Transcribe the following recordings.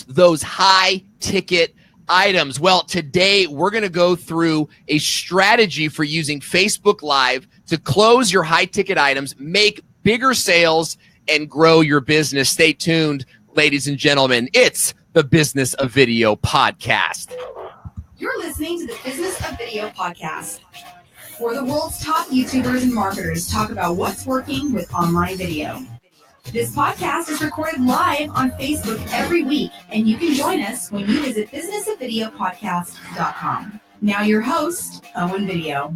those high ticket items. Well, today we're going to go through a strategy for using Facebook Live to close your high ticket items, make bigger sales, and grow your business. Stay tuned, ladies and gentlemen. It's the Business of Video podcast. You're listening to the Business of Video podcast, where the world's top YouTubers and marketers talk about what's working with online video. This podcast is recorded live on Facebook every week, and you can join us when you visit businessofvideopodcast.com. Now your host, Owen Video.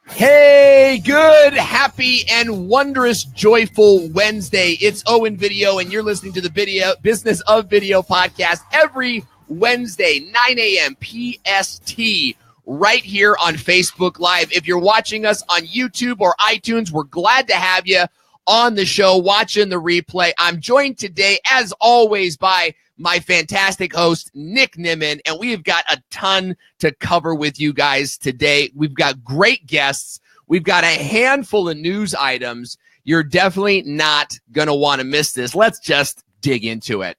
Hey, good, happy, and wondrous, joyful Wednesday. It's Owen Video, and you're listening to the Business of Video podcast every Wednesday, 9 a.m. PST, right here on Facebook Live. If you're watching us on YouTube or iTunes, we're glad to have you on the show, watching the replay. I'm joined today, as always, by my fantastic host, Nick Nimmin, and we have got a ton to cover with you guys today. We've got great guests. We've got a handful of news items. You're definitely not going to want to miss this. Let's just dig into it.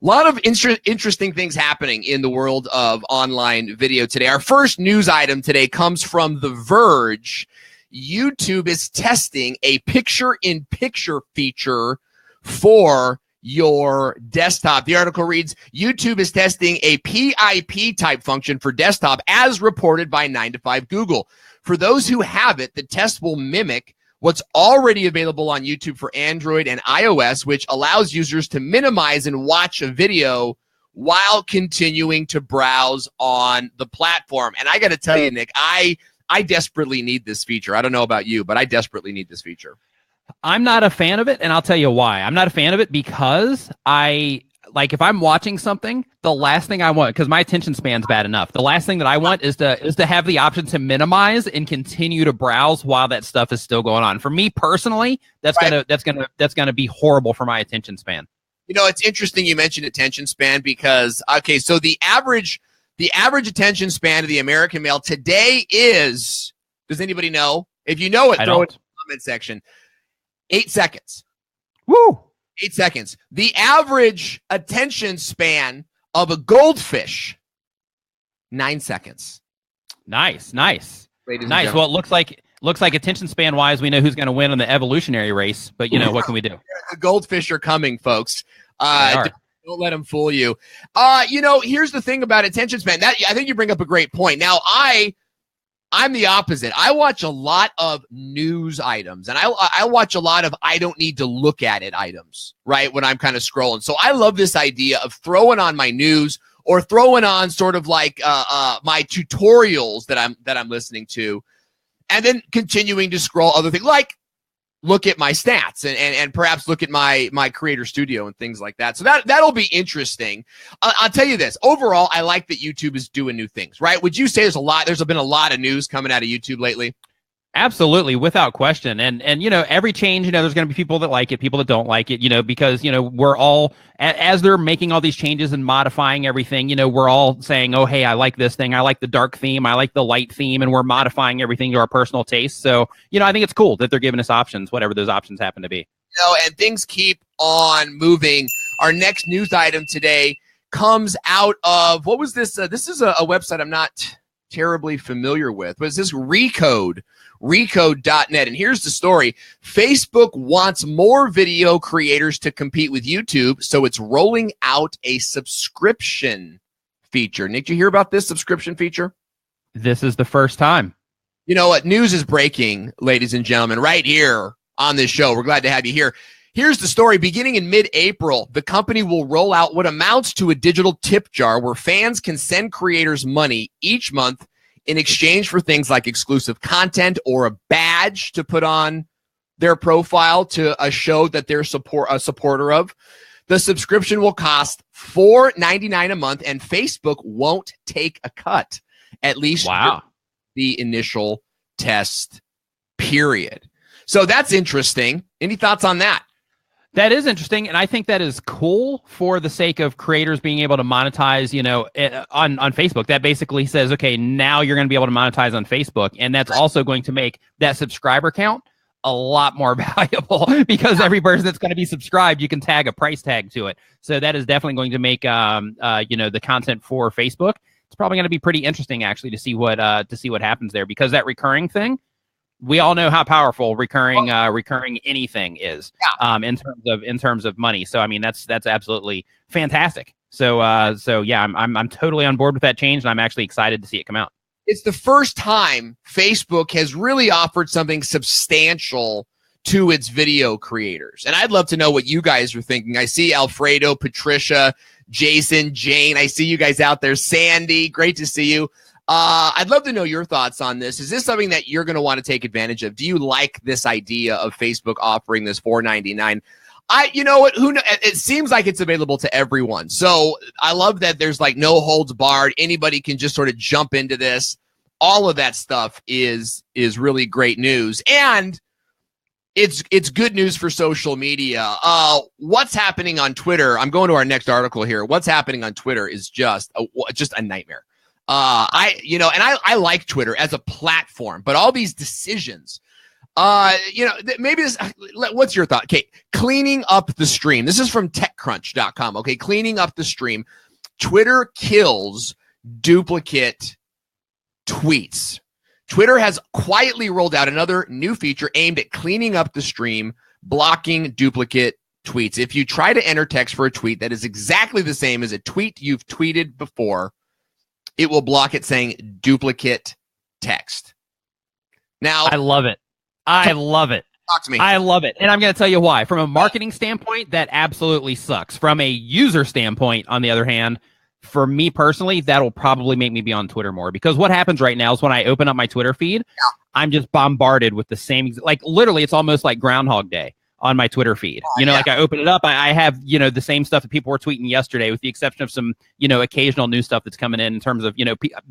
A lot of interesting things happening in the world of online video today. Our first news item today comes from The Verge. YouTube is testing a picture-in-picture feature for your desktop. The article reads, YouTube is testing a PIP type function for desktop as reported by 9to5 Google. For those who have it, the test will mimic what's already available on YouTube for Android and iOS, which allows users to minimize and watch a video while continuing to browse on the platform. And I got to tell you, Nick, I desperately need this feature. I don't know about you, but I desperately need this feature. I'm not a fan of it, and I'll tell you why. I'm not a fan of it because if I'm watching something, the last thing I want, because my attention span's bad enough, the last thing that I want is to have the option to minimize and continue to browse while that stuff is still going on. For me personally, that's gonna be horrible for my attention span. You know, it's interesting you mentioned attention span because so the average attention span of the American male today is, does anybody know? If you know it, throw it in the comment section. 8 seconds. Woo! 8 seconds. The average attention span of a goldfish, 9 seconds. Nice. Nice. Well, it looks like attention span wise, we know who's going to win in the evolutionary race. But what can we do? The goldfish are coming, folks. Don't let them fool you. Here's the thing about attention span. I think you bring up a great point. Now, I'm the opposite. I watch a lot of news items, and I watch a lot of I don't need to look at it items, right, when I'm kind of scrolling. So I love this idea of throwing on my news or throwing on sort of like my tutorials that I'm listening to, and then continuing to scroll other things, like look at my stats and perhaps look at my Creator Studio and things like that. So that'll be interesting. I'll tell you this. Overall, I like that YouTube is doing new things, right? Would you say there's been a lot of news coming out of YouTube lately? Absolutely, without question. And every change, there's going to be people that like it, people that don't like it, because, we're all, as they're making all these changes and modifying everything, we're all saying, oh, hey, I like this thing. I like the dark theme. I like the light theme. And we're modifying everything to our personal taste. So, I think it's cool that they're giving us options, whatever those options happen to be. And things keep on moving. Our next news item today comes out of, what was this? This is a website I'm not terribly familiar with, but it's this Recode.net. And here's the story. Facebook wants more video creators to compete with YouTube, so it's rolling out a subscription feature. Nick, did you hear about this subscription feature? This is the first time. You know what? News is breaking, ladies and gentlemen, right here on this show. We're glad to have you here. Here's the story. Beginning in mid-April, the company will roll out what amounts to a digital tip jar where fans can send creators money each month in exchange for things like exclusive content or a badge to put on their profile to a show that they're a supporter of. The subscription will cost $4.99 a month, and Facebook won't take a cut, at least the initial test period. So that's interesting. Any thoughts on that? That is interesting, and I think that is cool for the sake of creators being able to monetize, on Facebook. That basically says, okay, now you're going to be able to monetize on Facebook, and that's also going to make that subscriber count a lot more valuable because every person that's going to be subscribed, you can tag a price tag to it. So that is definitely going to make, the content for Facebook. It's probably going to be pretty interesting actually to see what happens there, because that recurring thing, we all know how powerful recurring anything is, in terms of money. So I mean, that's absolutely fantastic. So yeah, I'm totally on board with that change, and I'm actually excited to see it come out. It's the first time Facebook has really offered something substantial to its video creators. And I'd love to know what you guys are thinking. I see Alfredo, Patricia, Jason, Jane. I see you guys out there. Sandy, great to see you. I'd love to know your thoughts on this. Is this something that you're going to want to take advantage of? Do you like this idea of Facebook offering this $4.99? You know what? It seems like it's available to everyone. So I love that there's like no holds barred. Anybody can just sort of jump into this. All of that stuff is really great news, and it's good news for social media. What's happening on Twitter? I'm going to our next article here. What's happening on Twitter is just a nightmare. I like Twitter as a platform, but all these decisions. Maybe this, what's your thought? Okay, cleaning up the stream. This is from TechCrunch.com. Okay, cleaning up the stream. Twitter kills duplicate tweets. Twitter has quietly rolled out another new feature aimed at cleaning up the stream, blocking duplicate tweets. If you try to enter text for a tweet that is exactly the same as a tweet you've tweeted before, it will block it saying duplicate text. Now, I love it. I love it. Talk to me. I love it. And I'm going to tell you why. From a marketing standpoint, that absolutely sucks. From a user standpoint, on the other hand, for me personally, that'll probably make me be on Twitter more, because what happens right now is when I open up my Twitter feed, I'm just bombarded with the same, like literally it's almost like Groundhog Day on my Twitter feed. Like I open it up, I have, the same stuff that people were tweeting yesterday, with the exception of some, occasional new stuff that's coming in terms of,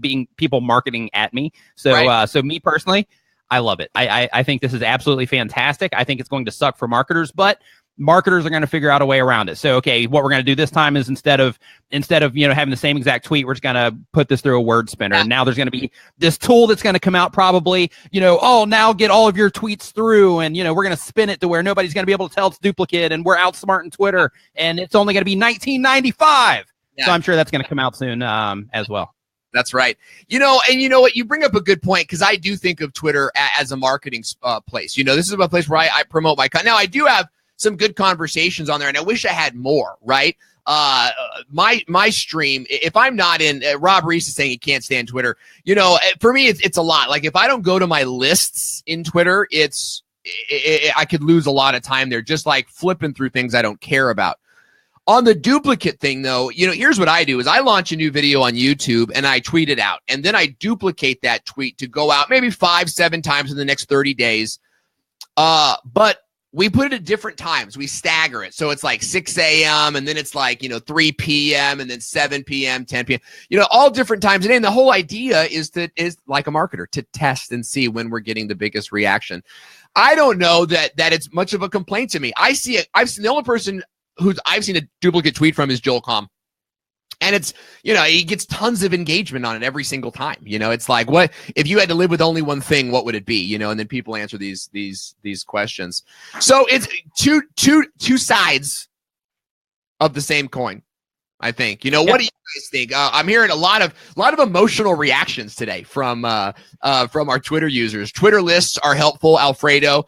being people marketing at me. So, so me personally, I love it. I think this is absolutely fantastic. I think it's going to suck for marketers, but marketers are going to figure out a way around it. So, okay, what we're going to do this time is instead of having the same exact tweet, we're just going to put this through a word spinner. And now there's going to be this tool that's going to come out probably, now get all of your tweets through, and we're going to spin it to where nobody's going to be able to tell it's duplicate, and we're outsmarting Twitter, and it's only going to be $19.95. So I'm sure that's going to come out soon as well. That's right. And you know what? You bring up a good point, because I do think of Twitter as a marketing place. This is a place where I promote my content. Now, I do have some good conversations on there, and I wish I had more, right? My stream, if I'm not in, Rob Reese is saying he can't stand Twitter. For me, it's a lot. Like, if I don't go to my lists in Twitter, I could lose a lot of time there, just like flipping through things I don't care about. On the duplicate thing, though, here's what I do is I launch a new video on YouTube and I tweet it out. And then I duplicate that tweet to go out maybe 5-7 times in the next 30 days. But we put it at different times. We stagger it. So it's like 6 a.m. and then it's like, 3 p.m. and then 7 p.m., 10 p.m., all different times a day. And the whole idea is like a marketer, to test and see when we're getting the biggest reaction. I don't know that it's much of a complaint to me. I've seen the only person I've seen a duplicate tweet from is Joel Comm. And it's, he gets tons of engagement on it every single time. It's like, what if you had to live with only one thing, what would it be? And then people answer these questions. So it's two sides of the same coin, I think. What do you guys think? I'm hearing a lot of emotional reactions today from our Twitter users. Twitter lists are helpful, Alfredo.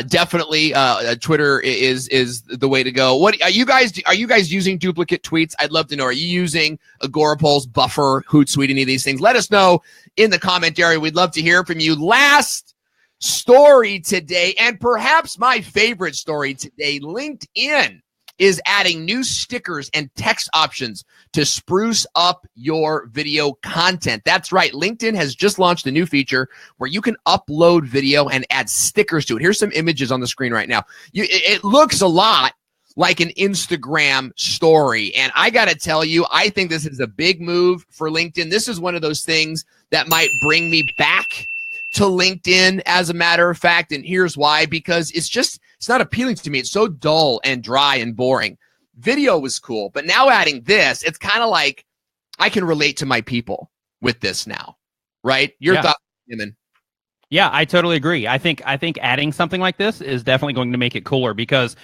Definitely, Twitter is the way to go. What are you guys using duplicate tweets? I'd love to know. Are you using Agorapulse, Buffer, Hootsuite, any of these things? Let us know in the comment area. We'd love to hear from you. Last story today, and perhaps my favorite story today, LinkedIn is adding new stickers and text options to spruce up your video content. That's right. LinkedIn has just launched a new feature where you can upload video and add stickers to it. Here's some images on the screen right now. It looks a lot like an Instagram story. And I got to tell you, I think this is a big move for LinkedIn. This is one of those things that might bring me back to LinkedIn, as a matter of fact. And here's why: because it's not appealing to me. It's so dull and dry and boring. Video was cool, but now adding this, it's kind of like I can relate to my people with this now, right? Your thoughts, Eamon? Yeah, I totally agree. I think adding something like this is definitely going to make it cooler because,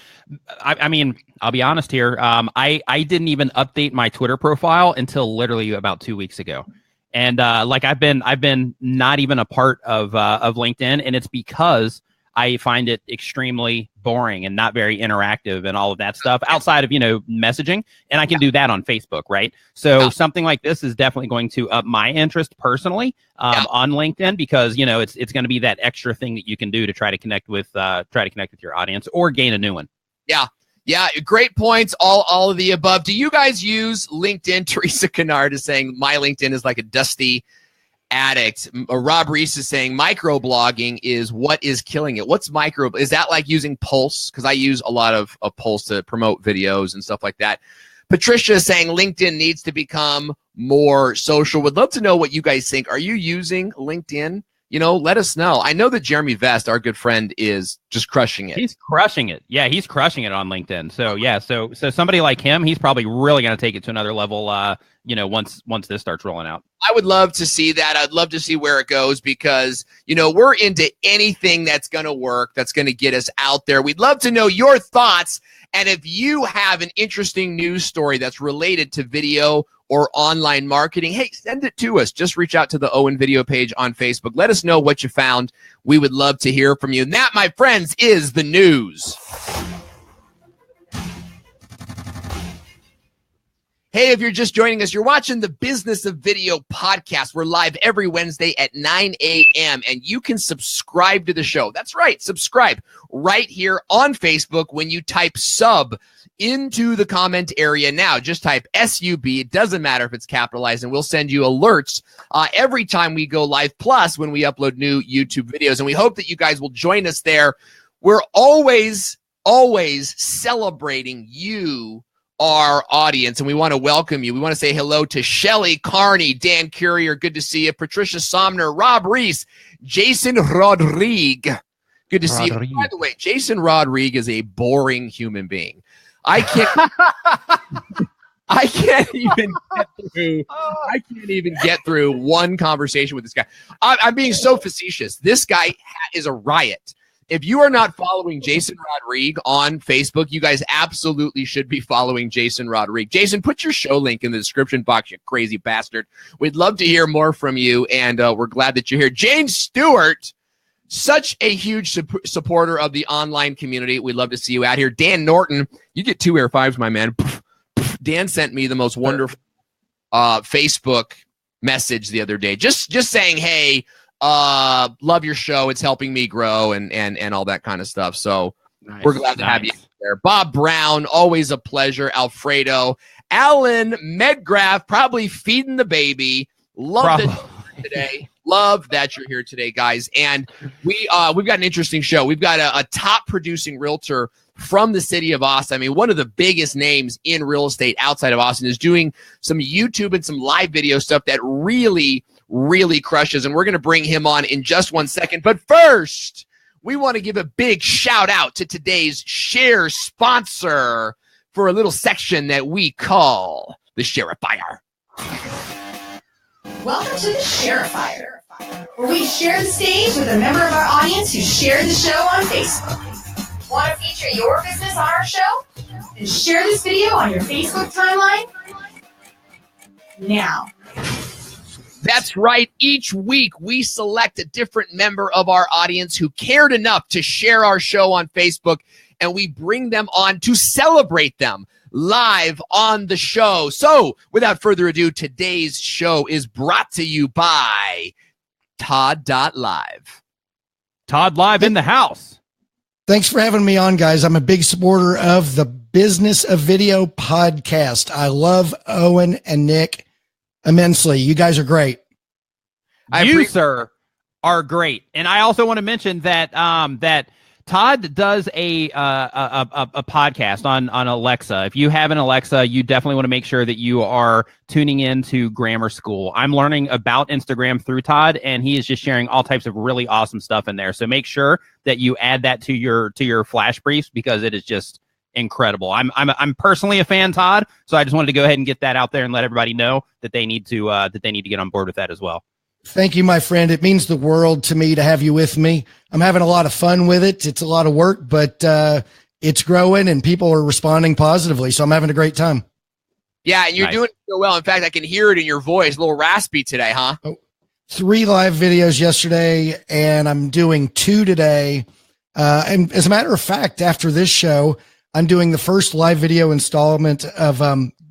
I mean, I'll be honest here. I didn't even update my Twitter profile until literally about 2 weeks ago, and like I've been not even a part of LinkedIn, and it's because I find it extremely boring and not very interactive and all of that stuff outside of, messaging. And I can do that on Facebook, right? So something like this is definitely going to up my interest personally on LinkedIn because, it's going to be that extra thing that you can do to try to connect with your audience or gain a new one. Yeah. Yeah, great points. All of the above. Do you guys use LinkedIn? Teresa Kennard is saying my LinkedIn is like a dusty addict. Rob Reese is saying microblogging is what is killing it. What's micro? Is that like using Pulse? Because I use a lot of Pulse to promote videos and stuff like that. Patricia is saying LinkedIn needs to become more social. Would love to know what you guys think. Are you using LinkedIn? Let us know. I know that Jeremy Vest, our good friend, is just crushing it. He's crushing it. Yeah, he's crushing it on LinkedIn. So yeah, so somebody like him, he's probably really going to take it to another level. Once this starts rolling out. I would love to see that. I'd love to see where it goes because, we're into anything that's going to work, that's going to get us out there. We'd love to know your thoughts. And if you have an interesting news story that's related to video or online marketing, hey, send it to us. Just reach out to the Owen Video page on Facebook. Let us know what you found. We would love to hear from you. And that, my friends, is the news. Hey, if you're just joining us, you're watching the Business of Video podcast. We're live every Wednesday at 9 a.m. and you can subscribe to the show. That's right, subscribe right here on Facebook when you type sub into the comment area now. Just type SUB. It doesn't matter if it's capitalized, and we'll send you alerts every time we go live, plus when we upload new YouTube videos. And we hope that you guys will join us there. We're always celebrating you, our audience, and we want to welcome you. We want to say hello to Shelly Carney, Dan Currier, good to see you, Patricia Somner, Rob Reese, Jason Rodrigue, good to see you. By the way, Jason Rodrigue is a boring human being. I can't even get through one conversation with this guy. I'm being so facetious. This guy is a riot. If you are not following Jason Rodrigue on Facebook, you guys absolutely should be following Jason Rodrigue. Jason, put your show link in the description box, you crazy bastard. We'd love to hear more from you, and we're glad that you're here. Jane Stewart, such a huge supporter of the online community. We'd love to see you out here. Dan Norton, you get 2 air fives, my man. Dan sent me the most wonderful Facebook message the other day, just saying, hey, love your show. It's helping me grow and all that kind of stuff. So we're glad to have you there. Bob Brown, always a pleasure. Alfredo, Alan Medgraph, probably feeding the baby. Love that you're here today. Love that you're here today, guys. And we've got an interesting show. We've got a top producing realtor from the city of Austin. I mean, one of the biggest names in real estate outside of Austin is doing some YouTube and some live video stuff that really crushes, and we're going to bring him on in just 1 second. But first, we want to give a big shout out to today's share sponsor for a little section that we call the Shareifier. Welcome to the Shareifier, where we share the stage with a member of our audience who shared the show on Facebook. Want to feature your business on our show? Then share this video on your Facebook timeline now. That's right. Each week, we select a different member of our audience who cared enough to share our show on Facebook, and we bring them on to celebrate them live on the show. So, without further ado, today's show is brought to you by Todd.live. Todd Live in the house. Thanks for having me on, guys. I'm a big supporter of the Business of Video podcast. I love Owen and Nick immensely. You guys are great. You, sir, are great. And I also want to mention that that Todd does a podcast on Alexa. If you have an Alexa, you definitely want to make sure that you are tuning in to Grammar School. I'm learning about Instagram through Todd, and he is just sharing all types of really awesome stuff in there. So make sure that you add that to your flash briefs, because it is just incredible. I'm personally a fan, Todd. So I just wanted to go ahead and get that out there and let everybody know that they need to get on board with that as well. Thank you, my friend. It means the world to me to have you with me. I'm having a lot of fun with it. It's a lot of work, but it's growing and people are responding positively. So I'm having a great time. Yeah, and you're Nice. doing so well. In fact, I can hear it in your voice, a little raspy today, huh? 3 live videos yesterday, and I'm doing 2 today. And as a matter of fact, after this show, I'm doing the first live video installment of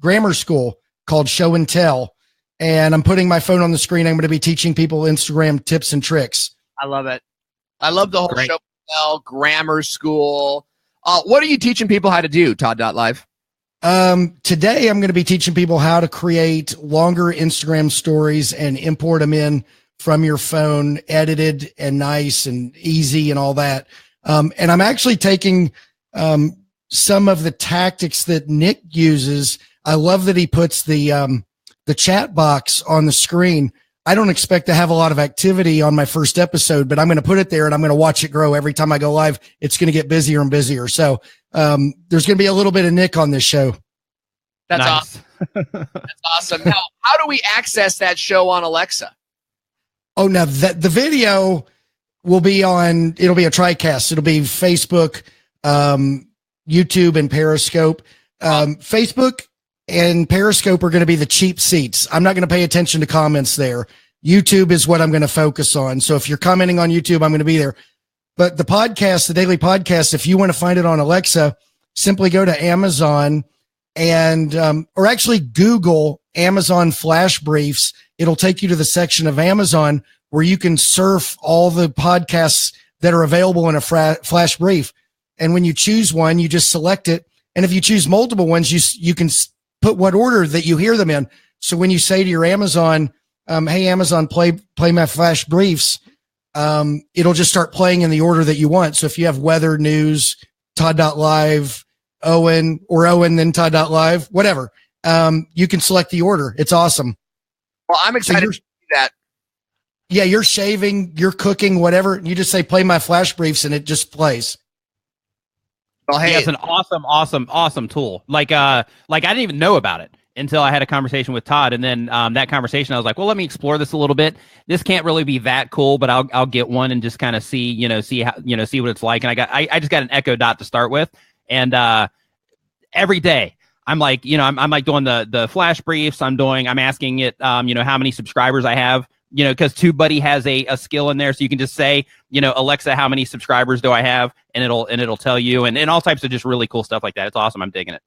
grammar school called Show and Tell. And I'm putting my phone on the screen. I'm going to be teaching people Instagram tips and tricks. I love it. I love the whole Great. show, grammar school. What are you teaching people how to do, Todd.live? Today, I'm going to be teaching people how to create longer Instagram stories and import them in from your phone, edited and nice and easy and all that. And I'm actually taking some of the tactics that Nick uses. I love that he puts the chat box on the screen. I don't expect to have a lot of activity on my first episode, but I'm going to put it there and I'm going to watch it grow every time I go live. It's going to get busier and busier. So there's going to be a little bit of Nick on this show. That's Nice. awesome. That's awesome. Now, how do we access that show on Alexa? Oh, now that the video will be on, it'll be a TriCast. It'll be Facebook, YouTube, and Periscope. Facebook and Periscope are going to be the cheap seats. I'm not going to pay attention to comments there. YouTube is what I'm going to focus on. So if you're commenting on YouTube, I'm going to be there. But the podcast, the daily podcast, if you want to find it on Alexa, simply go to Amazon and, or actually Google Amazon Flash Briefs. It'll take you to the section of Amazon where you can surf all the podcasts that are available in a flash brief. And when you choose one, you just select it. And if you choose multiple ones, you can put what order that you hear them in. So when you say to your Amazon, hey, Amazon, play my flash briefs, it'll just start playing in the order that you want. So if you have weather, news, Todd.live, Owen, then Todd.live, whatever, you can select the order. It's awesome. Well, I'm excited to see that. Yeah, you're shaving, you're cooking, whatever. You just say, play my flash briefs, and it just plays. Well, hey, Yeah, it's an awesome tool. Like I didn't even know about it until I had a conversation with Todd, and then that conversation I was like, well, let me explore this a little bit. This can't really be that cool, but I'll get one and just kind of see what it's like. And I just got an Echo Dot to start with, and every day I'm like, I'm like doing the flash briefs. I'm asking it, how many subscribers I have. Because TubeBuddy has a skill in there, so you can just say, Alexa, how many subscribers do I have, and it'll tell you, and all types of just really cool stuff like that. It's awesome. I'm digging it.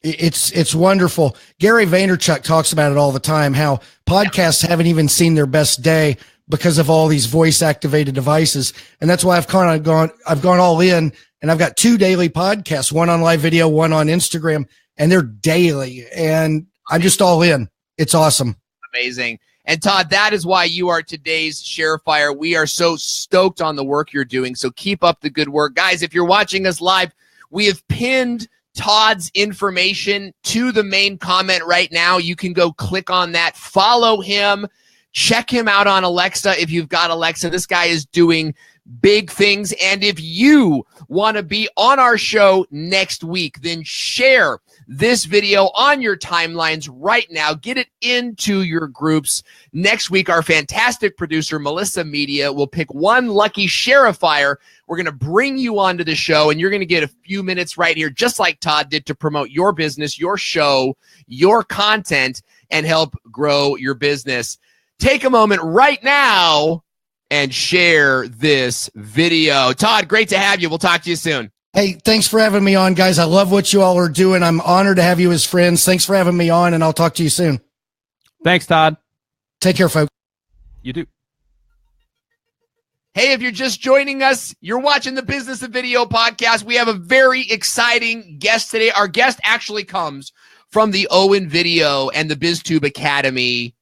It's wonderful. Gary Vaynerchuk talks about it all the time, how podcasts haven't even seen their best day because of all these voice activated devices. And that's why I've gone all in, and I've got 2 daily podcasts, one on live video, one on Instagram, and they're daily, and I'm just all in. It's awesome. amazing. And Todd, that is why you are today's ShareFire. We are so stoked on the work you're doing. So keep up the good work. Guys, if you're watching us live, we have pinned Todd's information to the main comment right now. You can go click on that, follow him, check him out on Alexa if you've got Alexa. This guy is doing big things. And if you want to be on our show next week, then share this video on your timelines right now. Get it into your groups. Next week, our fantastic producer, Melissa Media, will pick one lucky ShareFire. We're going to bring you onto the show, and you're going to get a few minutes right here, just like Todd did, to promote your business, your show, your content, and help grow your business. Take a moment right now and share this video. Todd, great to have you. We'll talk to you soon. Hey, thanks for having me on, guys. I love what you all are doing. I'm honored to have you as friends. Thanks for having me on, and I'll talk to you soon. Thanks, Todd. Take care, folks. You do. Hey, if you're just joining us, you're watching the Business of Video podcast. We have a very exciting guest today. Our guest actually comes from the Owen Video and the BizTube Academy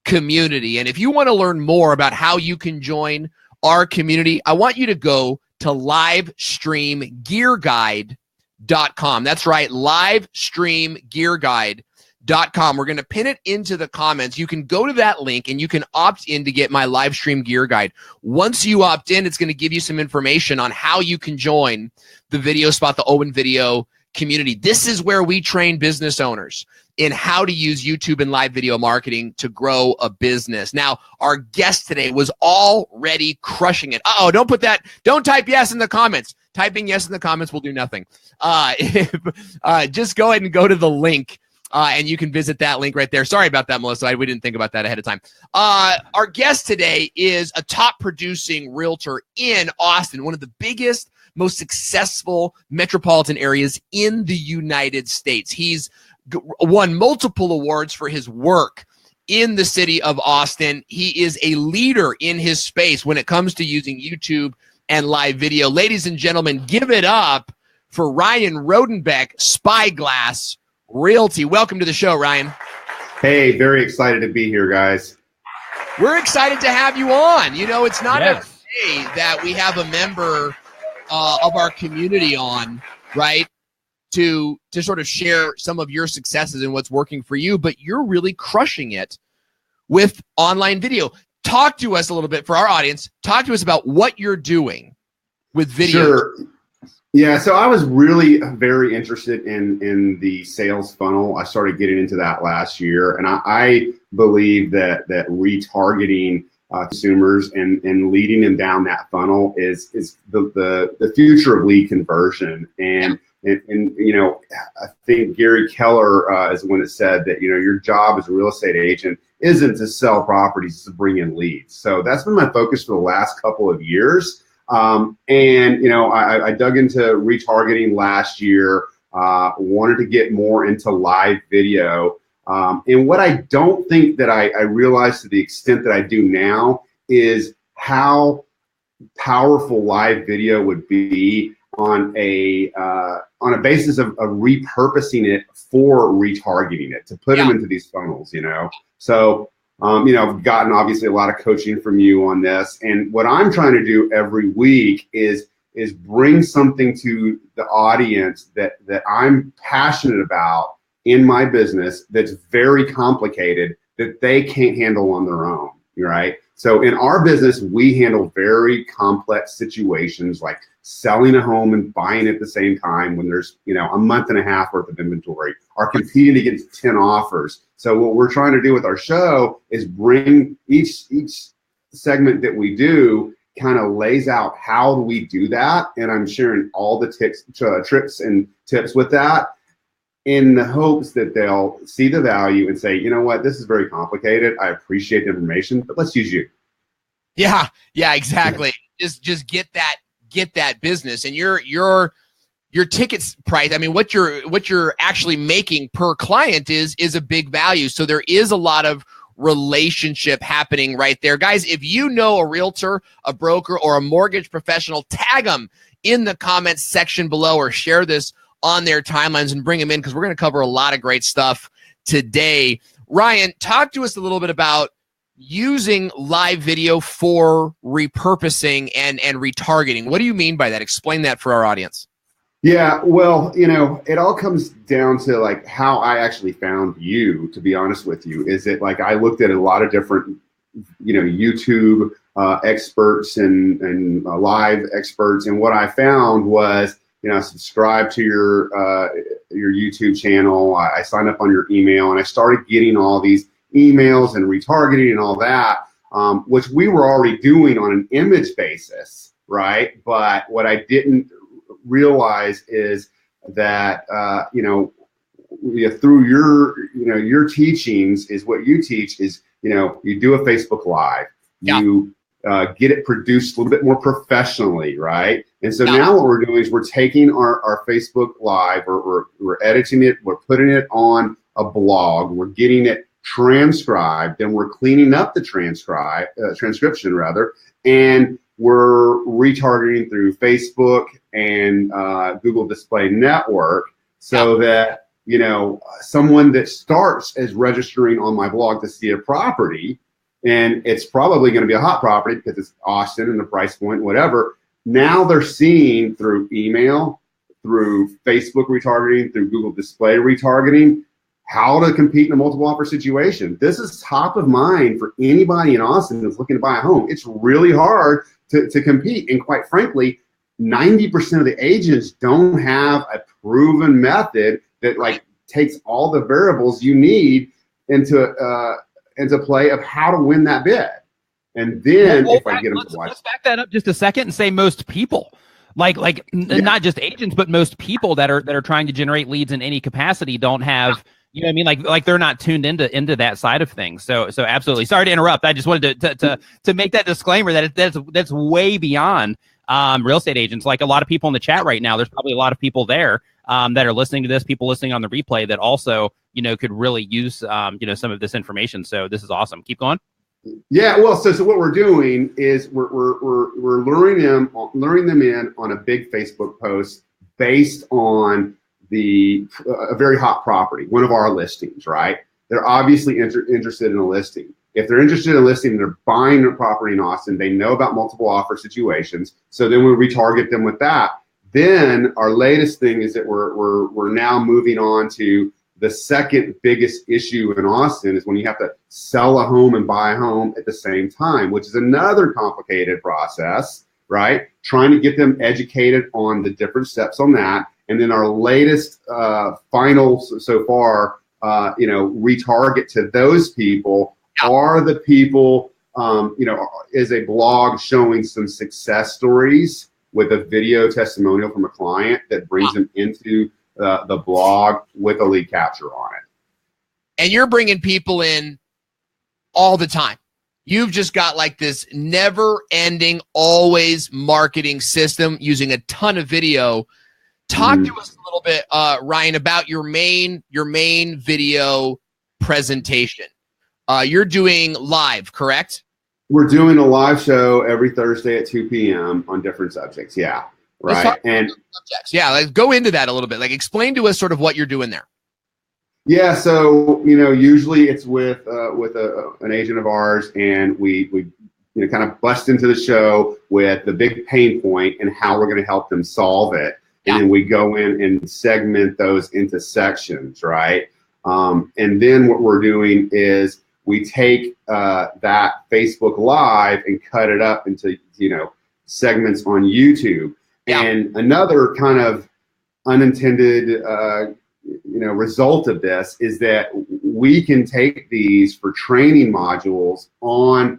community. And if you want to learn more about how you can join our community, I want you to go to livestreamgearguide.com. That's right, livestreamgearguide.com. We're going to pin it into the comments. You can go to that link and you can opt in to get my live stream gear guide. Once you opt in, it's going to give you some information on how you can join the Video Spot, the Owen Video community. This is where we train business owners in how to use YouTube and live video marketing to grow a business. Now, our guest today was already crushing it. Don't type yes in the comments. Typing yes in the comments will do nothing. Just go ahead and go to the link. And you can visit that link right there. Sorry about that, Melissa. We didn't think about that ahead of time. Our guest today is a top producing realtor in Austin, one of the biggest, most successful metropolitan areas in the United States. He's won multiple awards for his work in the city of Austin. He is a leader in his space when it comes to using YouTube and live video. Ladies and gentlemen, give it up for Ryan Rodenbeck, Spyglass Realty. Welcome to the show, Ryan. Hey, very excited to be here, guys. We're excited to have you on. You know, it's not every day that we have a member of our community on, right, to sort of share some of your successes and what's working for you, but you're really crushing it with online video. Talk to us a little bit for our audience. Talk to us about what you're doing with video. Sure. Yeah, so I was really very interested in the sales funnel. I started getting into that last year, and I believe that retargeting consumers and leading them down that funnel is the future of lead conversion. And you know, I think Gary Keller is the one that said that, you know, your job as a real estate agent isn't to sell properties, it's to bring in leads. So that's been my focus for the last couple of years. And, you know, I dug into retargeting last year, wanted to get more into live video. And what I don't think that I realized to the extent that I do now is how powerful live video would be on a basis of repurposing it for retargeting it, to put them into these funnels, you know. So, you know, I've gotten obviously a lot of coaching from you on this, and what I'm trying to do every week is bring something to the audience that I'm passionate about in my business that's very complicated, that they can't handle on their own, right? So in our business, we handle very complex situations like selling a home and buying at the same time when there's, you know, a month and a half worth of inventory, or competing against 10 offers. So what we're trying to do with our show is bring each segment that we do kind of lays out how do we do that. And I'm sharing all the tricks and tips with that, in the hopes that they'll see the value and say, you know what, this is very complicated. I appreciate the information, but let's use you. Yeah, exactly. Just get that business, and your tickets price. I mean, what you're actually making per client is a big value. So there is a lot of relationship happening right there. Guys, if you know a realtor, a broker, or a mortgage professional, tag them in the comments section below, or share this on their timelines and bring them in, because we're going to cover a lot of great stuff today. Ryan, talk to us a little bit about using live video for repurposing and retargeting. What do you mean by that? Explain that for our audience. Yeah, well, you know, it all comes down to like how I actually found you, to be honest with you. Is it like I looked at a lot of different, you know, YouTube experts and live experts, and what I found was, you know, I subscribed to your YouTube channel. I signed up on your email, and I started getting all these emails and retargeting and all that, which we were already doing on an image basis, right? But what I didn't realize is that, you know, through your teachings, is what you teach is, you know, you do a Facebook Live, you get it produced a little bit more professionally, right? And so now what we're doing is we're taking our Facebook Live, or we're editing it, we're putting it on a blog, we're getting it transcribed, and we're cleaning up the transcription rather, and we're retargeting through Facebook and Google Display Network, so that, you know, someone that starts as registering on my blog to see a property, and it's probably going to be a hot property because it's Austin and the price point, whatever. Now they're seeing through email, through Facebook retargeting, through Google Display retargeting, how to compete in a multiple offer situation. This is top of mind for anybody in Austin that's looking to buy a home. It's really hard to compete. And quite frankly, 90% of the agents don't have a proven method that like takes all the variables you need into play of how to win that bid. And then if I get them to watch, let's back that up just a second and say most people, not just agents, but most people that are trying to generate leads in any capacity don't have, you know what I mean? Like they're not tuned into that side of things. So absolutely. Sorry to interrupt. I just wanted to make that disclaimer that that's way beyond real estate agents. Like a lot of people in the chat right now, there's probably a lot of people there that are listening to this, people listening on the replay that also, you know, could really use, some of this information. So this is awesome. Keep going. Yeah, well, so what we're doing is we're luring them in on a big Facebook post based on a very hot property, one of our listings, right? They're obviously interested in a listing. If they're interested in a listing, they're buying a property in Austin. They know about multiple offer situations, so then we retarget them with that. Then our latest thing is that we're now moving on to the second biggest issue in Austin is when you have to sell a home and buy a home at the same time, which is another complicated process, right? Trying to get them educated on the different steps on that. And then our latest final so far, retarget to those people are the people, is a blog showing some success stories with a video testimonial from a client that brings them into the blog with a lead capture on it. And you're bringing people in all the time. You've just got like this never-ending, always marketing system using a ton of video. Talk to us a little bit, Ryan, about your main video presentation. You're doing live, correct? We're doing a live show every Thursday at 2 p.m. on different subjects. Yeah. Right. And subjects. Yeah, like go into that a little bit. Like explain to us sort of what you're doing there. Yeah, so usually it's with an agent of ours, and we kind of bust into the show with the big pain point and how we're going to help them solve it. Yeah. And then we go in and segment those into sections, right? And then what we're doing is we take that Facebook Live and cut it up into segments on YouTube. Yeah. And another kind of unintended result of this is that we can take these for training modules on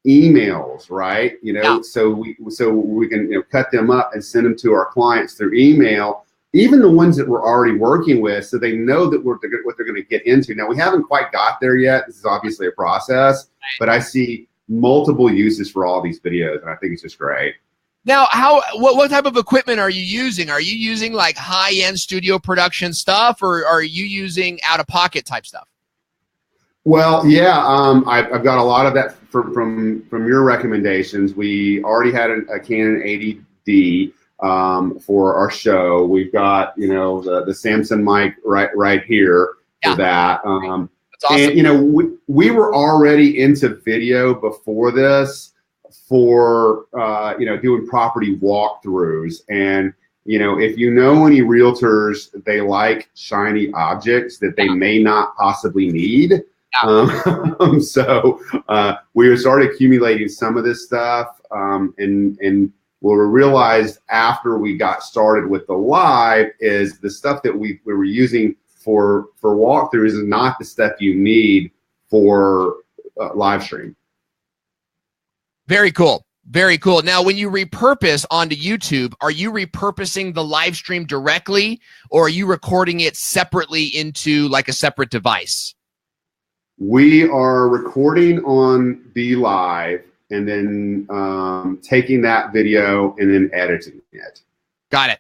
emails, right? So we can cut them up and send them to our clients through email, even the ones that we're already working with, so they know that what they're going to get into. Now, we haven't quite got there yet. This is obviously a process, but I see multiple uses for all these videos, and I think it's just great. Now, what type of equipment are you using? Are you using like high-end studio production stuff, or are you using out-of-pocket type stuff? Well, yeah, I've got a lot of that from your recommendations. We already had a Canon 80D for our show. We've got the Samson mic right here for that. That's awesome. And we were already into video before this for doing property walkthroughs. And if any realtors, they like shiny objects that they may not possibly need. So we started accumulating some of this stuff, and what we realized after we got started with the live is the stuff that we were using for walkthroughs is not the stuff you need for live stream. Very cool. Very cool. Now, when you repurpose onto YouTube, are you repurposing the live stream directly, or are you recording it separately into like a separate device? We are recording on BeLive and then taking that video and then editing it. Got it.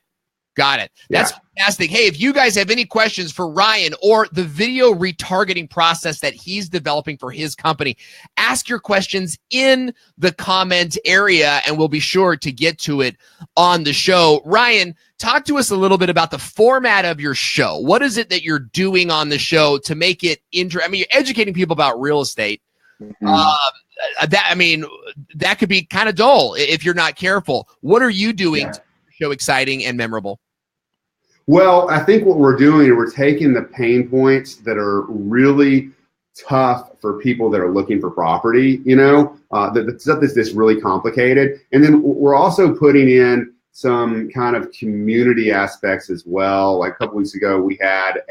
That's fantastic. Hey, if you guys have any questions for Ryan or the video retargeting process that he's developing for his company, ask your questions in the comment area and we'll be sure to get to it on the show. Ryan, talk to us a little bit about the format of your show. What is it that you're doing on the show to make it you're educating people about real estate. Mm-hmm. That could be kind of dull if you're not careful. What are you doing to make the show exciting and memorable? Well, I think what we're doing is we're taking the pain points that are really tough for people that are looking for property, the stuff that's really complicated. And then we're also putting in some kind of community aspects as well. Like a couple weeks ago, we had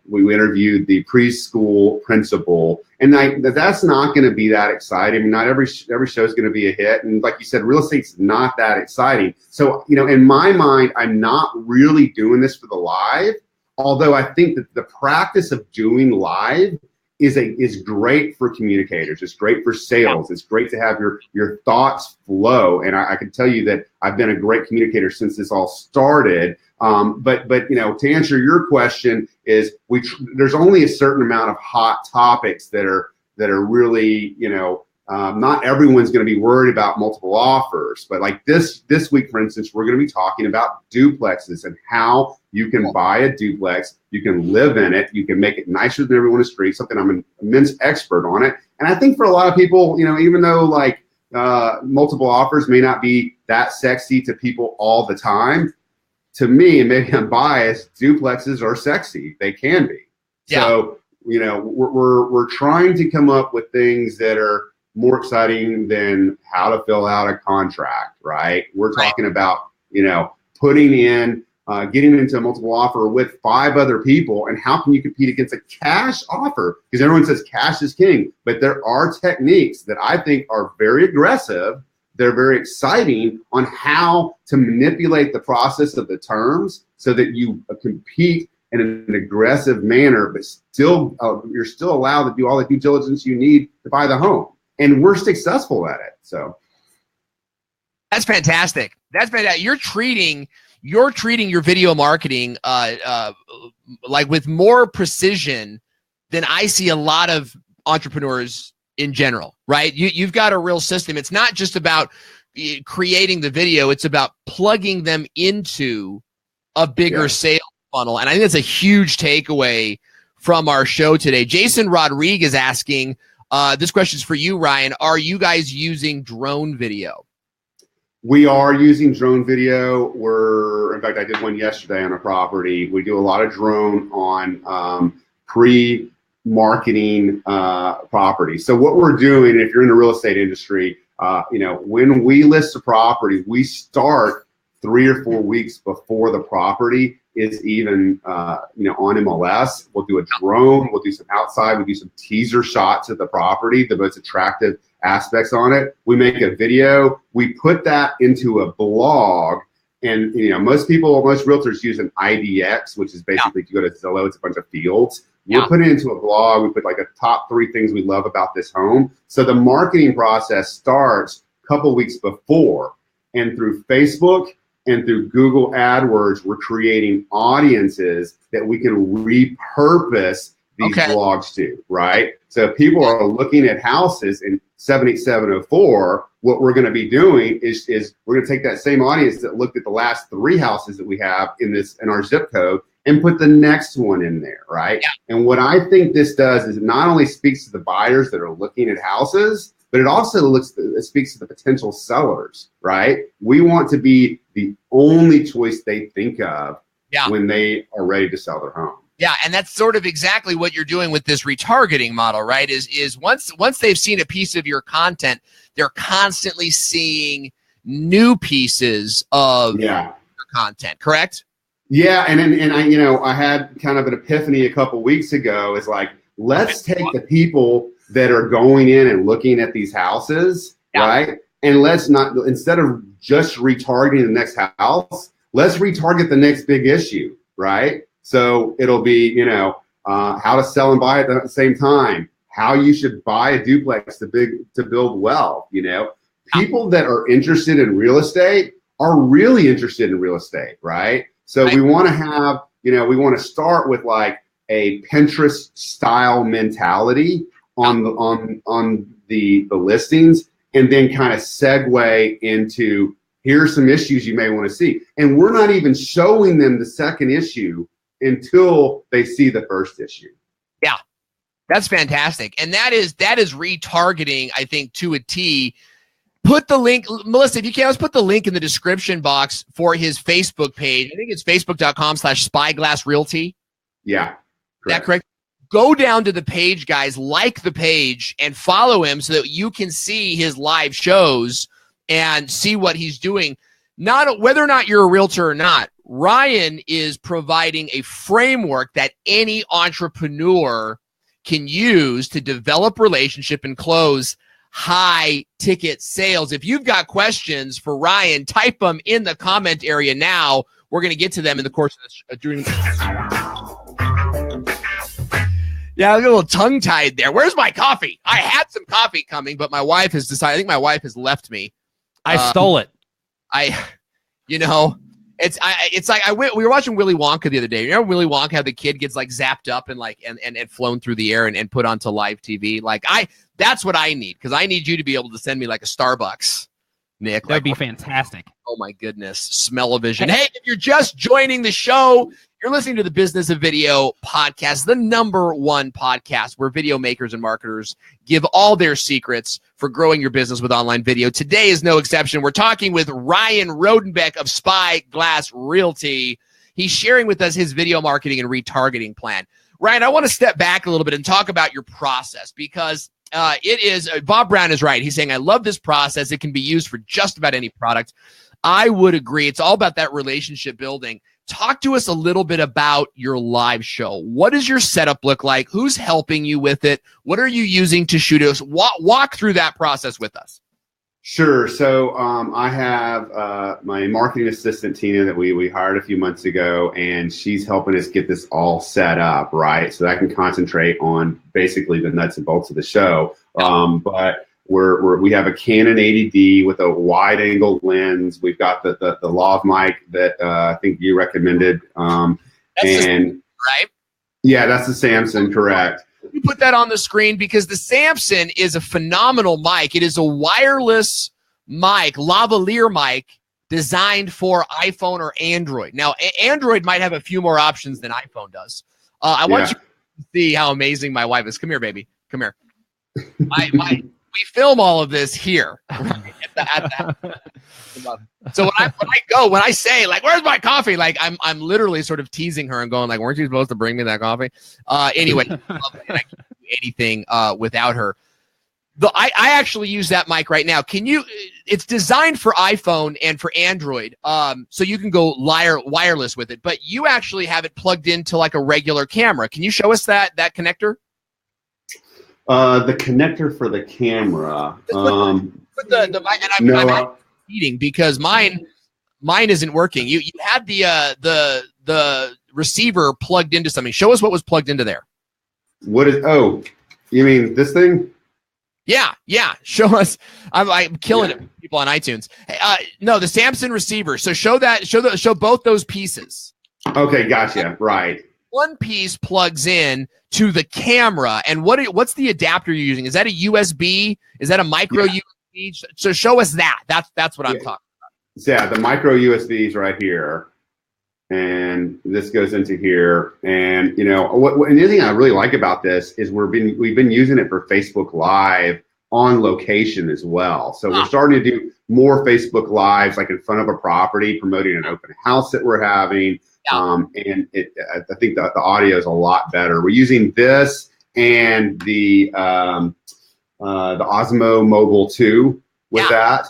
we interviewed the preschool principal, and that's not going to be that exciting. I mean, not every show is going to be a hit, and like you said, real estate's not that exciting. So, in my mind, I'm not really doing this for the live. Although I think that the practice of doing live is great for communicators. It's great for sales. It's great to have your thoughts flow. And I can tell you that I've been a great communicator since this all started. But to answer your question is there's only a certain amount of hot topics that are really, not everyone's going to be worried about multiple offers. But like this week, for instance, we're going to be talking about duplexes and how you can buy a duplex, you can live in it, you can make it nicer than everyone on the street, something I'm an immense expert on it. And I think for a lot of people, even though like multiple offers may not be that sexy to people all the time, to me, and maybe I'm biased, duplexes are sexy. They can be. Yeah. So, we're trying to come up with things that are more exciting than how to fill out a contract, right? We're talking about, putting in, getting into a multiple offer with 5 other people, and how can you compete against a cash offer? Because everyone says cash is king, but there are techniques that I think are very aggressive. They're very exciting on how to manipulate the process of the terms so that you compete in an aggressive manner, but still you're still allowed to do all the due diligence you need to buy the home. And we're successful at it. So that's fantastic. That's fantastic. You're treating your video marketing like with more precision than I see a lot of entrepreneurs in general, right? You've got a real system. It's not just about creating the video. It's about plugging them into a bigger sales funnel. And I think that's a huge takeaway from our show today. Jason Rodriguez asking, this question is for you, Ryan. Are you guys using drone video? We are using drone video. In fact, I did one yesterday on a property. We do a lot of drone on pre-marketing properties. So what we're doing, if you're in the real estate industry, when we list a property, we start 3 or 4 weeks before the property is even, on MLS. We'll do a drone. We'll do some outside. We'll do some teaser shots of the property, the most attractive aspects on it. We make a video. We put that into a blog. And, most realtors use an IDX, which is basically, if you go to Zillow, it's a bunch of fields. We'll put it into a blog. We put like a top 3 things we love about this home. So the marketing process starts a couple weeks before. And through Facebook and through Google AdWords, we're creating audiences that we can repurpose these blogs to, right? So if people are looking at houses in 78704, what we're going to be doing is we're going to take that same audience that looked at the last 3 houses that we have in our zip code and put the next one in there, right? Yeah. And what I think this does is it not only speaks to the buyers that are looking at houses, but it also speaks to the potential sellers, right? We want to be the only choice they think of when they are ready to sell their home. Yeah, and that's sort of exactly what you're doing with this retargeting model, right? Is once they've seen a piece of your content, they're constantly seeing new pieces of your content, correct? Yeah, and I had kind of an epiphany a couple weeks ago. Is like, let's take the people that are going in and looking at these houses, right? And let's not, instead of just retargeting the next house, let's retarget the next big issue, right? So it'll be, how to sell and buy at the same time, how you should buy a duplex to build wealth. People that are interested in real estate are really interested in real estate, right? So we want to have, we want to start with like a Pinterest style mentality on the listings, and then kind of segue into here's some issues you may want to see. And we're not even showing them the second issue until they see the first issue. Yeah, that's fantastic. And that is retargeting, I think, to a T. Put the link, Melissa, if you can, let's put the link in the description box for his Facebook page. I think it's facebook.com/spyglassrealty. Yeah. Correct. Is that correct? Go down to the page, guys, like the page and follow him so that you can see his live shows and see what he's doing. not whether or not you're a realtor or not, Ryan is providing a framework that any entrepreneur can use to develop relationship and close high ticket sales. If you've got questions for Ryan, type them in the comment area now. We're going to get to them in the course of this. Yeah, I was a little tongue-tied there. Where's my coffee? I had some coffee coming, but my wife has decided. I think my wife has left me. I stole it. It's like we were watching Willy Wonka the other day. You know Willy Wonka, how the kid gets like zapped up and like and flown through the air and put onto live TV. Like that's what I need, because I need you to be able to send me like a Starbucks, Nick. That'd be fantastic. Oh my goodness, smell-o-vision. Hey, if you're just joining the show, you're listening to the Business of Video podcast, the #1 podcast where video makers and marketers give all their secrets for growing your business with online video. Today is no exception. We're talking with Ryan Rodenbeck of Spyglass Realty. He's sharing with us his video marketing and retargeting plan. Ryan, I want to step back a little bit and talk about your process, because it is, Bob Brown is right. He's saying, I love this process. It can be used for just about any product. I would agree. It's all about that relationship building. Talk to us a little bit about your live show. What does your setup look like? Who's helping you with it? What are you using to shoot us? Walk through that process with us. Sure. So I have my marketing assistant, Tina, that we hired a few months ago, and she's helping us get this all set up, right? So that I can concentrate on basically the nuts and bolts of the show. But we have a Canon 80D with a wide angle lens. We've got the lav mic that I think you recommended. Right? Yeah, that's the Samson, correct. You put that on the screen because the Samson is a phenomenal mic. It is a wireless mic, lavalier mic, designed for iPhone or Android. Now, Android might have a few more options than iPhone does. I want you to see how amazing my wife is. Come here, baby. Come here. We film all of this here. So when I say like, where's my coffee? Like I'm literally sort of teasing her and going like, weren't you supposed to bring me that coffee? Anyway, I can't do anything without her. I actually use that mic right now. It's designed for iPhone and for Android. So you can go wireless with it, but you actually have it plugged into like a regular camera. Can you show us that connector? The connector for the camera. I'm eating because mine isn't working. You had the receiver plugged into something. Show us what was plugged into there. What is? Oh, you mean this thing? Yeah. Show us. I'm killing it. People on iTunes. No, the Samson receiver. So show both those pieces. Okay, gotcha. Right. One piece plugs in to the camera, and what's the adapter you're using? Is that a USB? Is that a micro USB? So show us that. That's what I'm talking about. Yeah, the micro USB is right here, and this goes into here. And and the other thing I really like about this is we've been using it for Facebook Live on location as well. So we're starting to do more Facebook Lives, like in front of a property, promoting an open house that we're having. And I think the audio is a lot better. We're using this and the Osmo Mobile 2 with that.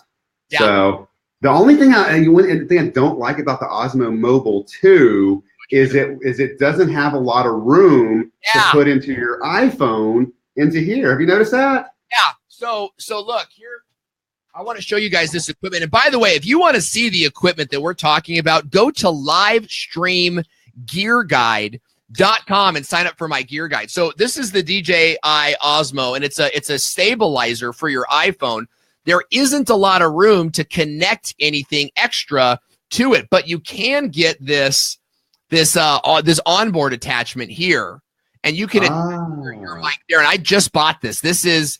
Yeah. So the only thing I don't like about the Osmo Mobile 2 is it doesn't have a lot of room to put into your iPhone into here. Have you noticed that? Yeah. So look here. I want to show you guys this equipment. And by the way, if you want to see the equipment that we're talking about, go to livestreamgearguide.com and sign up for my gear guide. So this is the DJI Osmo, and it's a stabilizer for your iPhone. There isn't a lot of room to connect anything extra to it, but you can get this onboard attachment here, and you can attach your mic there. And I just bought this. This was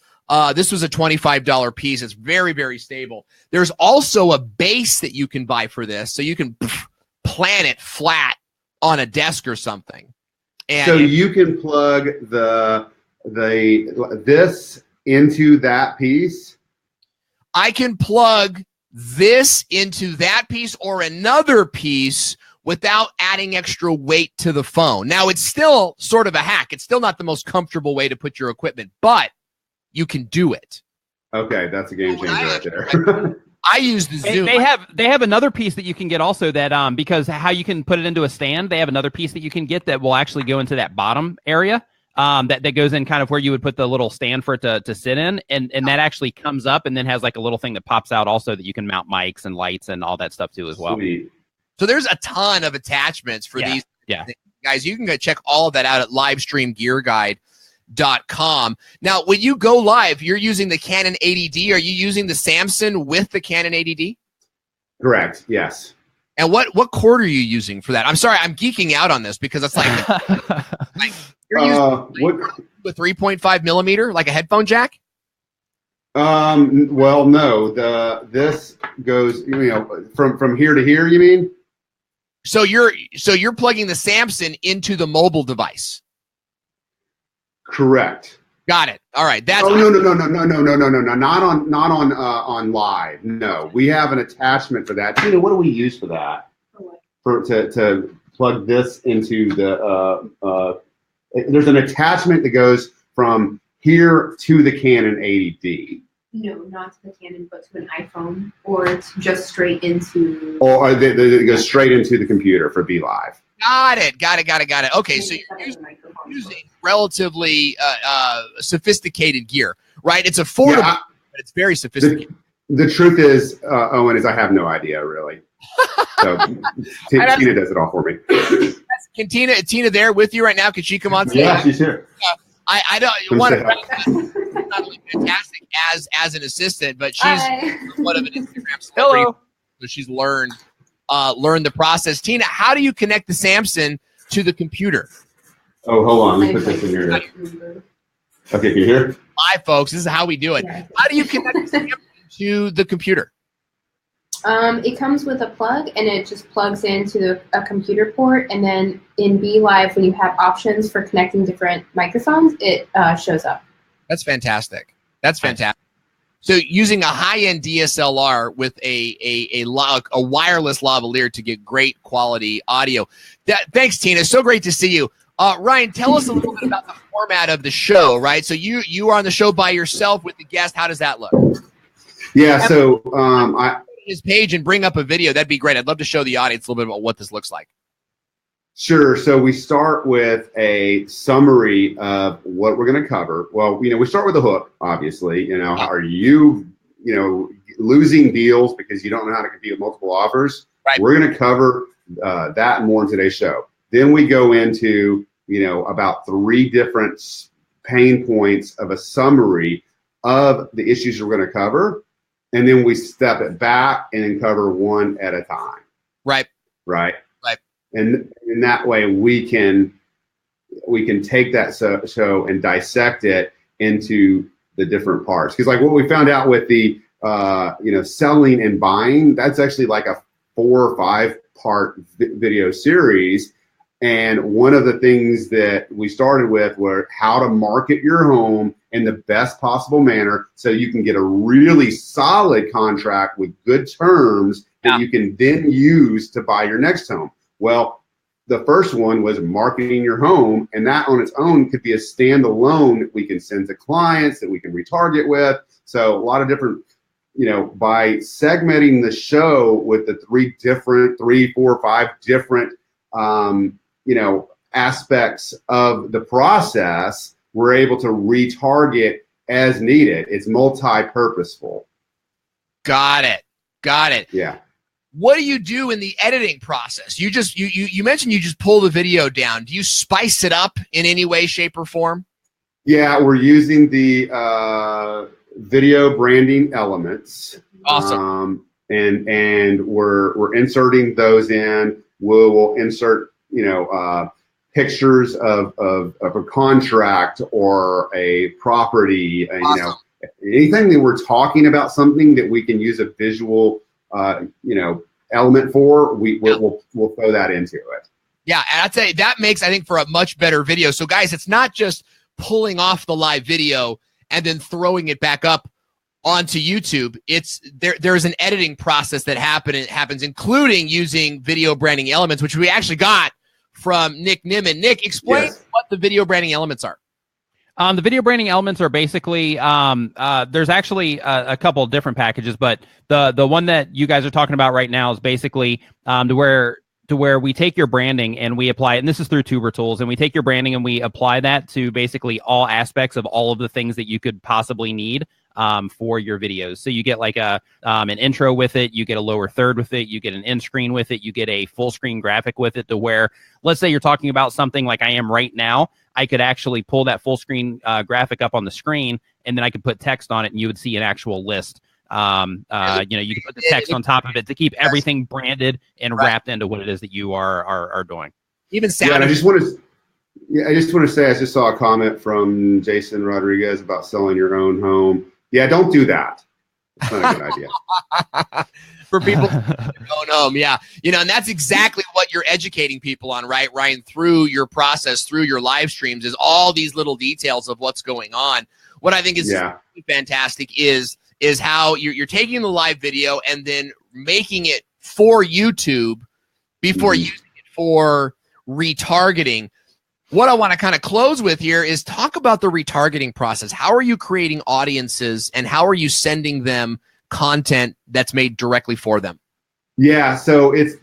a $25 piece. It's very, very stable. There's also a base that you can buy for this, so you can plant it flat on a desk or something. And so you can plug this into that piece. I can plug this into that piece or another piece without adding extra weight to the phone. Now, it's still sort of a hack. It's still not the most comfortable way to put your equipment, but you can do it. Okay, that's a game changer right there. I use the Zoom. They have another piece that you can get also that because how you can put it into a stand. They have another piece that you can get that will actually go into that bottom area. That goes in kind of where you would put the little stand for it to sit in, and that actually comes up and then has like a little thing that pops out also that you can mount mics and lights and all that stuff too as well. Sweet. So there's a ton of attachments for these. Yeah. Guys, you can go check all of that out at livestreamgearguide.com. Now, when you go live, you're using the Canon 80D. Are you using the Samson with the Canon 80D? Correct. Yes. And what cord are you using for that? I'm sorry, I'm geeking out on this because it's like, you're using with 3.5 millimeter, like a headphone jack. Well, no. This goes, from here to here. You mean? So you're plugging the Samson into the mobile device. Correct. Got it. All right. That's no. Not on live. No, we have an attachment for that. Tina, what do we use for that? To plug this into the. There's an attachment that goes from here to the Canon 80D. No, not to the Canon, but to an iPhone, or it's just straight into. Or it goes straight into the computer for BeLive. Got it. Okay, so you're using relatively sophisticated gear, right? It's affordable, but it's very sophisticated. The truth is, Owen, is I have no idea really. So Tina does it all for me. Can Tina there with you right now? Can she come on stage? Yeah, she's here. I don't want to not only fantastic as an assistant, but she's one of an Instagram celebrity. Hello. So she's learned the process. Tina, how do you connect the Samson to the computer? Oh, hold on. Let me put this in here. Okay, can you hear? Hi, folks. This is how we do it. How do you connect the Samson to the computer? It comes with a plug, and it just plugs into a computer port. And then in BeLive, when you have options for connecting different microphones, it shows up. That's fantastic. So using a high-end DSLR with a wireless lavalier to get great quality audio. Thanks, Tina. So great to see you. Ryan, tell us a little bit about the format of the show, right? So you are on the show by yourself with the guest. How does that look? Yeah, so his page and bring up a video. That'd be great. I'd love to show the audience a little bit about what this looks like. Sure. So we start with a summary of what we're going to cover. Well, we start with the hook, obviously. Are you, losing deals because you don't know how to compete with multiple offers? Right. We're going to cover that and more in today's show. Then we go into, about 3 different pain points of a summary of the issues we're going to cover. And then we step it back and then cover one at a time. Right. And in that way, we can take that show and dissect it into the different parts. Because like what we found out with the selling and buying, that's actually like a 4 or 5 part video series. And one of the things that we started with were how to market your home in the best possible manner so you can get a really solid contract with good terms that you can then use to buy your next home. Well, the first one was marketing your home, and that on its own could be a standalone that we can send to clients that we can retarget with. So a lot of different, by segmenting the show with the 3, 4, 5 different aspects of the process, we're able to retarget as needed. It's multi-purposeful. Got it. Yeah. What do you do in the editing process? You mentioned you just pull the video down. Do you spice it up in any way, shape, or form? Yeah, we're using the video branding elements. Awesome. And we're inserting those in. We'll insert pictures of a contract or a property. Awesome. Anything that we're talking about, something that we can use a visual element for, we'll throw that into it. Yeah, and I'd say that makes, I think, for a much better video. So guys, it's not just pulling off the live video and then throwing it back up onto YouTube. It's there's an editing process that happens, including using video branding elements, which we actually got from Nick Nimmin. Nick, explain what the video branding elements are. The video branding elements are basically there's actually a couple of different packages, but the one that you guys are talking about right now is basically to where we take your branding and we apply it, and this is through Tuber Tools, and we take your branding and we apply that to basically all aspects of all of the things that you could possibly need for your videos. So you get like an intro with it, you get a lower third with it, you get an end screen with it, you get a full screen graphic with it, to where, let's say you're talking about something like I am right now, I could actually pull that full screen graphic up on the screen, and then I could put text on it, and you would see an actual list. You can put the text on top of it to keep everything branded and wrapped into what it is that you are doing. Even sound. Yeah, and I just want to say, I just saw a comment from Jason Rodriguez about selling your own home. Yeah, don't do that. It's not a good idea. For people going home, yeah. And that's exactly what you're educating people on, right, Ryan, through your process, through your live streams, is all these little details of what's going on. What I think is fantastic is how you're taking the live video and then making it for YouTube before using it for retargeting. What I want to kind of close with here is talk about the retargeting process. How are you creating audiences, and how are you sending them content that's made directly for them? Yeah, so it's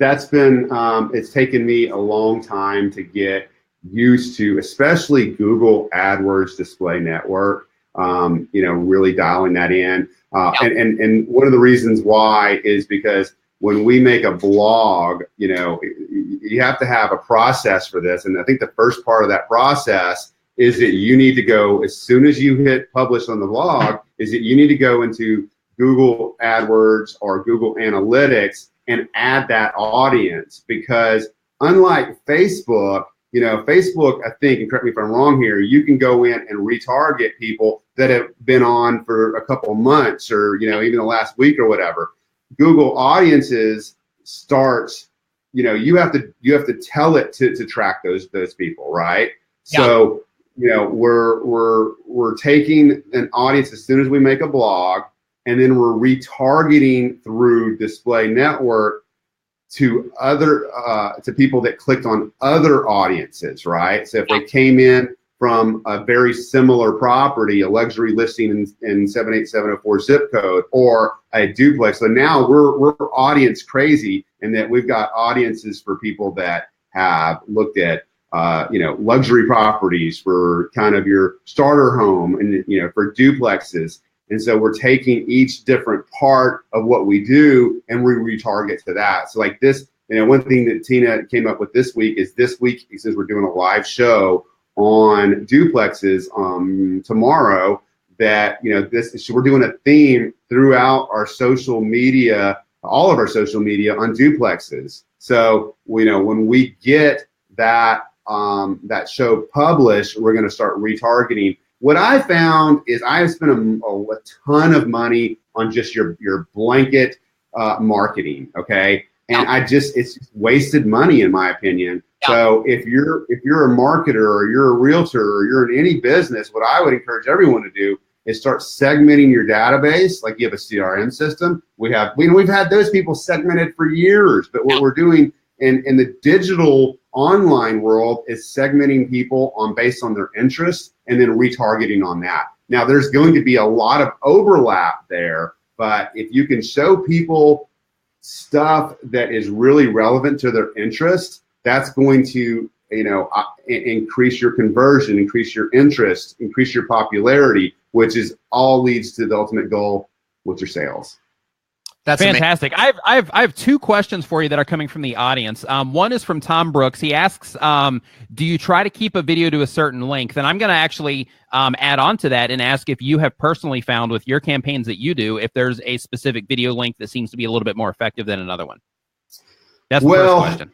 taken me a long time to get used to, especially Google AdWords Display Network. Really dialing that in. And one of the reasons why is because when we make a blog, you have to have a process for this. And I think the first part of that process is that you need to go, as soon as you hit publish on the blog, is that you need to go into Google AdWords or Google Analytics and add that audience. Because unlike Facebook, Facebook, I think, and correct me if I'm wrong here, you can go in and retarget people that have been on for a couple of months or, even the last week or whatever. Google Audiences starts, you have to tell it to track those people, right? Yeah. So, we're taking an audience as soon as we make a blog, and then we're retargeting through Display Network to to people that clicked on other audiences, right? So if they came in from a very similar property, a luxury listing in 78704 zip code, or a duplex. So now we're audience crazy in that we've got audiences for people that have looked at luxury properties for kind of your starter home, and for duplexes. And so we're taking each different part of what we do and we retarget to that. So like this, one thing that Tina came up with this week, since we're doing a live show on duplexes tomorrow, that we're doing a theme throughout our social media, all of our social media on duplexes. So when we get that show published, we're going to start retargeting. What I found is I have spent a ton of money on just your blanket marketing, okay? And it's just wasted money in my opinion. Yeah. So if you're a marketer or you're a realtor or you're in any business, what I would encourage everyone to do is start segmenting your database. Like you have a CRM system. We've had those people segmented for years, but what we're doing in the digital online world is segmenting people based on their interests and then retargeting on that. Now there's going to be a lot of overlap there, but if you can show people stuff that is really relevant to their interests, that's going to increase your conversion, increase your interest, increase your popularity, which is all leads to the ultimate goal with your sales. That's fantastic. I have two questions for you that are coming from the audience. One is from Tom Brooks. He asks, do you try to keep a video to a certain length? And I'm going to actually add on to that and ask if you have personally found with your campaigns that you do, if there's a specific video length that seems to be a little bit more effective than another one. That's the first question.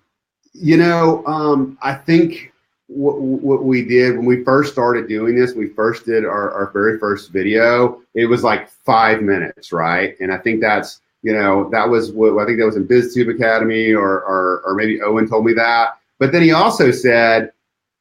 I think what we did when we first started doing this, we first did our very first video. It was like 5 minutes, right? And I think that's, that was what I think that was in BizTube Academy or maybe Owen told me that. But then he also said,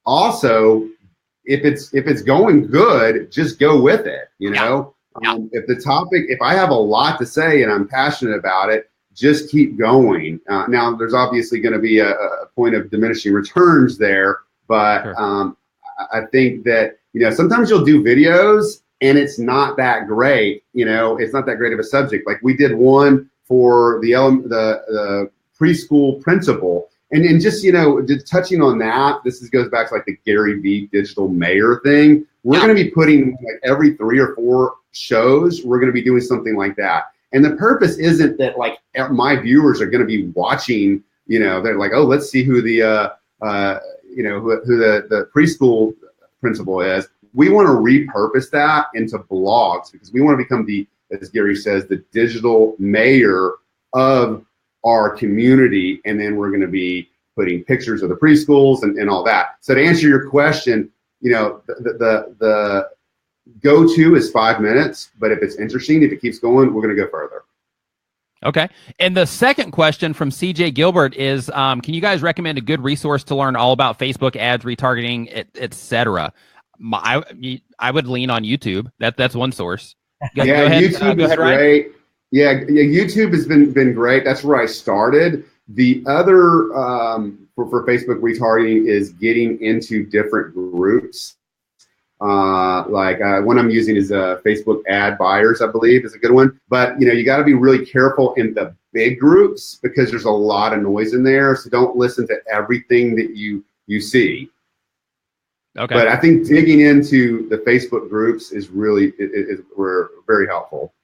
if it's going good, just go with it. Yeah. If I have a lot to say and I'm passionate about it, just keep going. Now there's obviously going to be a point of diminishing returns there, but sure. I think that, sometimes you'll do videos and it's not that great. It's not that great of a subject. Like we did one for the preschool principal. And just, just touching on that, goes back to like the Gary Vee digital mayor thing. We're going to be putting like every 3 or 4 shows, we're going to be doing something like that. And the purpose isn't that like my viewers are going to be watching, they're like, oh, let's see who the preschool principal is. We want to repurpose that into blogs because we want to become as Gary says, the digital mayor of our community. And then we're going to be putting pictures of the preschools and all that. So to answer your question, the go-to is 5 minutes, but if it's interesting, if it keeps going, we're going to go further. Okay. And the second question from CJ Gilbert is, can you guys recommend a good resource to learn all about Facebook ads, retargeting, et cetera? I would lean on YouTube. That's one source. Go ahead. YouTube is great. Yeah, YouTube has been great. That's where I started. The other for Facebook retargeting is getting into different groups. One I'm using is Facebook ad buyers, I believe, is a good one. But you got to be really careful in the big groups because there's a lot of noise in there. So don't listen to everything that you see. Okay. But I think digging into the Facebook groups is very helpful.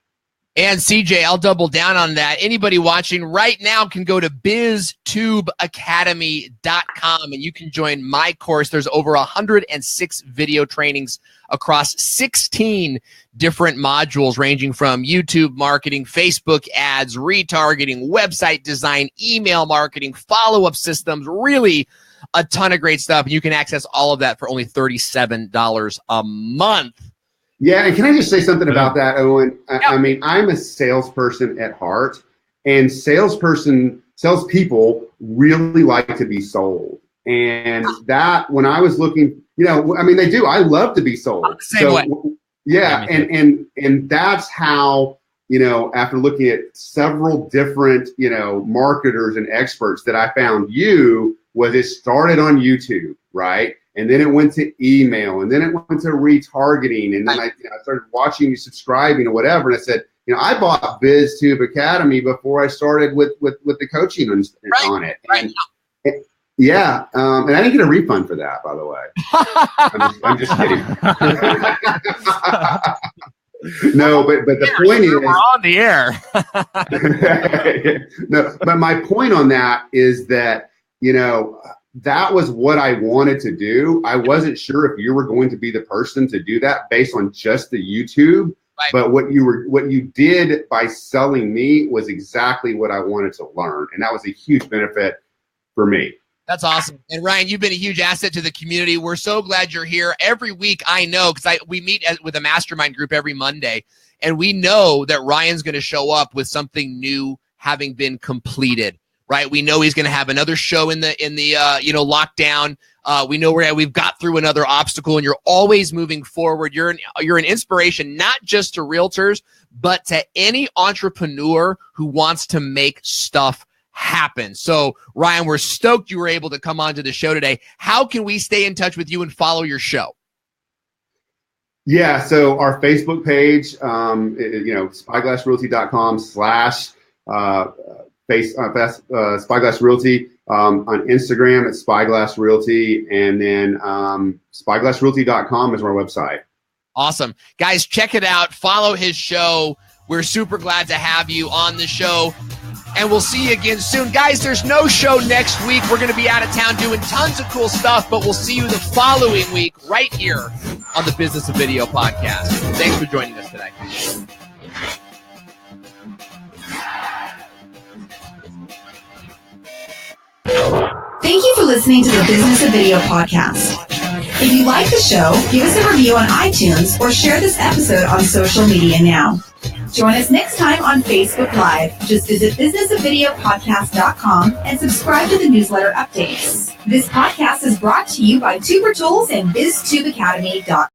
And CJ, I'll double down on that. Anybody watching right now can go to biztubeacademy.com and you can join my course. There's over 106 video trainings across 16 different modules ranging from YouTube marketing, Facebook ads, retargeting, website design, email marketing, follow-up systems, really a ton of great stuff. You can access all of that for only $37 a month. Yeah, and can I just say something about that, Owen? I mean, I'm a salesperson at heart, and salespeople really like to be sold. And that, when I was looking, they do. I love to be sold. Same way. Yeah, and that's how, after looking at several different, marketers and experts that I found was it started on YouTube, right? And then it went to email, and then it went to retargeting, and then I started watching you, subscribing, or whatever. And I said, I bought BizTube Academy before I started with the coaching on it. Right. And I didn't get a refund for that, by the way. I'm just kidding. No, but the point is, we're on the air. No, but my point on that is that that was what I wanted to do. I wasn't sure if you were going to be the person to do that based on just the YouTube. Right. But what you did by selling me was exactly what I wanted to learn. And that was a huge benefit for me. That's awesome. And Ryan, you've been a huge asset to the community. We're so glad you're here every week. I know, because we meet with a mastermind group every Monday, and we know that Ryan's going to show up with something new having been completed. Right, we know he's going to have another show in the lockdown. We know we've got through another obstacle, and you're always moving forward. You're an inspiration not just to realtors, but to any entrepreneur who wants to make stuff happen. So, Ryan, we're stoked you were able to come onto the show today. How can we stay in touch with you and follow your show? Yeah, so our Facebook page, spyglassrealty.com/ Spyglass Realty, on Instagram at Spyglass Realty, and then spyglassrealty.com is our website. Awesome. Guys, check it out. Follow his show. We're super glad to have you on the show, and we'll see you again soon. Guys, there's no show next week. We're going to be out of town doing tons of cool stuff, but we'll see you the following week right here on the Business of Video podcast. Thanks for joining us today. Thank you for listening to the Business of Video podcast. If you like the show, give us a review on iTunes or share this episode on social media now. Join us next time on Facebook Live. Just visit businessofvideopodcast.com and subscribe to the newsletter updates. This podcast is brought to you by Tuber Tools and BizTubeAcademy.com.